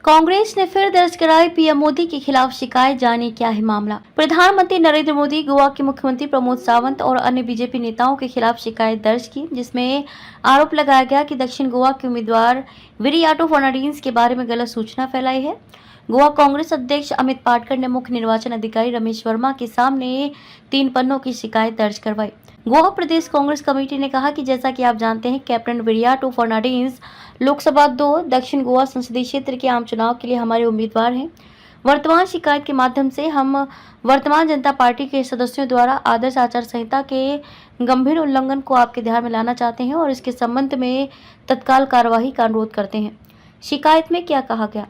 कांग्रेस ने फिर दर्ज कराई पीएम मोदी के खिलाफ शिकायत। जाने क्या है मामला। प्रधानमंत्री नरेंद्र मोदी गोवा के मुख्यमंत्री प्रमोद सावंत और अन्य बीजेपी नेताओं के खिलाफ शिकायत दर्ज की, जिसमें आरोप लगाया गया कि दक्षिण गोवा के उम्मीदवार विरियाटो फर्नांडिस के बारे में गलत सूचना फैलाई है। गोवा कांग्रेस अध्यक्ष अमित पाटकर ने मुख्य निर्वाचन अधिकारी रमेश वर्मा के सामने 3 पन्नों की शिकायत दर्ज करवाई। गोवा प्रदेश कांग्रेस कमेटी ने कहा कि जैसा कि आप जानते हैं, कैप्टन विरियाटो फर्नांडिस लोकसभा 2 दक्षिण गोवा संसदीय क्षेत्र के आम चुनाव के लिए हमारे उम्मीदवार हैं। वर्तमान शिकायत के माध्यम से हम वर्तमान जनता पार्टी के सदस्यों द्वारा आदर्श आचार संहिता के गंभीर उल्लंघन को आपके ध्यान में लाना चाहते हैं और इसके संबंध में तत्काल कार्यवाही का अनुरोध करते हैं। शिकायत में क्या कहा गया,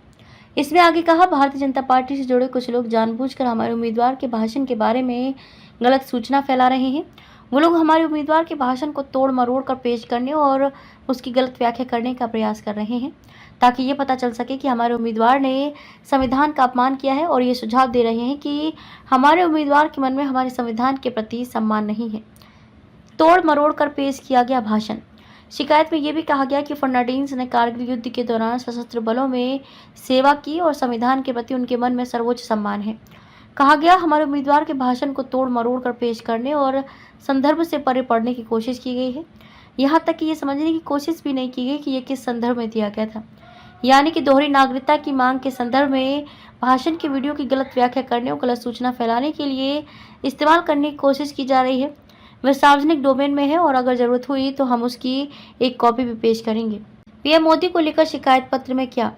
इसमें आगे कहा, भारतीय जनता पार्टी से जुड़े कुछ लोग जानबूझकर हमारे उम्मीदवार के भाषण के बारे में गलत सूचना फैला रहे हैं। वो लोग हमारे उम्मीदवार के भाषण को तोड़ मरोड़ कर पेश करने और उसकी गलत व्याख्या करने का प्रयास कर रहे हैं, ताकि ये पता चल सके कि हमारे उम्मीदवार ने संविधान का अपमान किया है, और ये सुझाव दे रहे हैं कि हमारे उम्मीदवार के मन में हमारे संविधान के प्रति सम्मान नहीं है। तोड़ मरोड़ कर पेश किया गया भाषण। शिकायत में यह भी कहा गया कि फर्नांडिस ने कारगिल युद्ध के दौरान सशस्त्र बलों में सेवा की और संविधान के प्रति उनके मन में सर्वोच्च सम्मान है। कहा गया, हमारे उम्मीदवार के भाषण को तोड़ मरोड़ कर पेश करने और संदर्भ से परे पढ़ने की कोशिश की गई है। यहाँ तक कि ये समझने की कोशिश भी नहीं की गई कि ये किस संदर्भ में दिया गया था, यानी कि दोहरी नागरिकता की मांग के संदर्भ में भाषण की वीडियो की गलत व्याख्या करने और गलत सूचना फैलाने के लिए इस्तेमाल करने की कोशिश की जा रही है। वह सार्वजनिक डोमेन में है और अगर जरूरत हुई तो हम उसकी एक कॉपी भी पेश करेंगे। पीएम मोदी को लेकर शिकायत पत्र में क्या।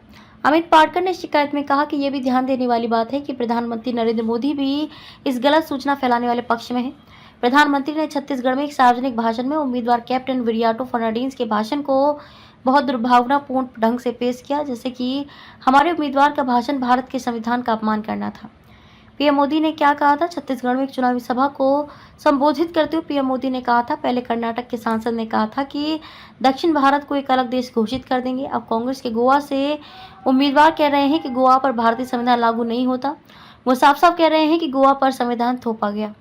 अमित पाटकर ने शिकायत में कहा कि यह भी ध्यान देने वाली बात है कि प्रधानमंत्री नरेंद्र मोदी भी इस गलत सूचना फैलाने वाले पक्ष में है। प्रधानमंत्री ने छत्तीसगढ़ में एक सार्वजनिक भाषण में उम्मीदवार कैप्टन विरियाटो फर्नांडिस के भाषण को बहुत दुर्भावनापूर्ण ढंग से पेश किया, जैसे कि हमारे उम्मीदवार का भाषण भारत के संविधान का अपमान करना था। पीएम मोदी ने क्या कहा था। छत्तीसगढ़ में एक चुनावी सभा को संबोधित करते हुए पीएम मोदी ने कहा था, पहले कर्नाटक के सांसद ने कहा था कि दक्षिण भारत को एक अलग देश घोषित कर देंगे। अब कांग्रेस के गोवा से उम्मीदवार कह रहे हैं कि गोवा पर भारतीय संविधान लागू नहीं होता। वो साफ साफ कह रहे हैं कि गोवा पर संविधान थोपा गया।